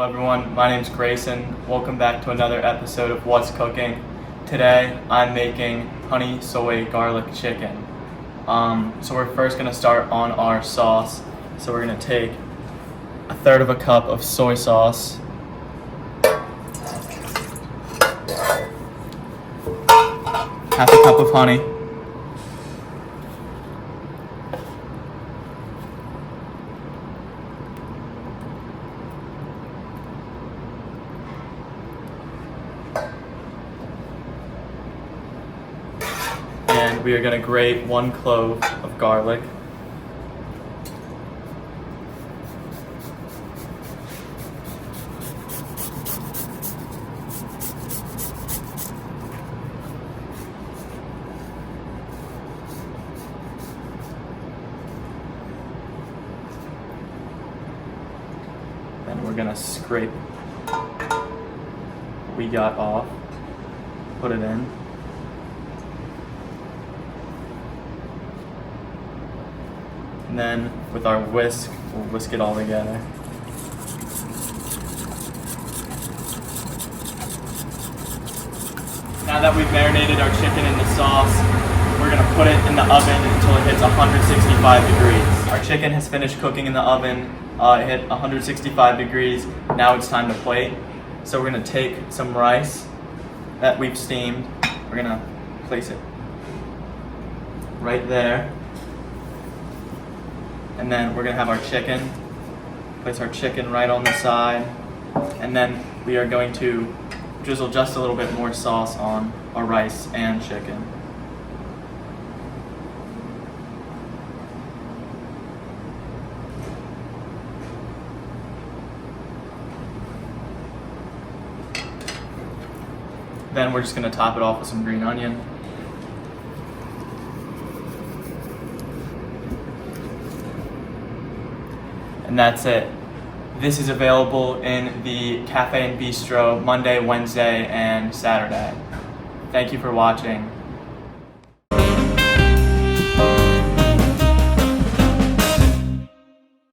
Hello everyone, my name's Grayson. Welcome back to another episode of What's Cooking. Today I'm making honey soy garlic chicken. So we're first going to start on our sauce. So we're going to take 1/3 of a cup of soy sauce, half a cup of honey, and we are going to grate 1 clove of garlic. Then we're going to scrape what we got off, put it in. And then with our whisk, we'll whisk it all together. Now that we've marinated our chicken in the sauce, we're gonna put it in the oven until it hits 165 degrees. Our chicken has finished cooking in the oven. It hit 165 degrees. Now it's time to plate. So we're gonna take some rice that we've steamed. We're gonna place it right there. And then we're gonna have our chicken. Place our chicken right on the side. And then we are going to drizzle just a little bit more sauce on our rice and chicken. Then we're just gonna top it off with some green onion. And that's it. This is available in the Cafe and Bistro Monday, Wednesday, and Saturday. Thank you for watching.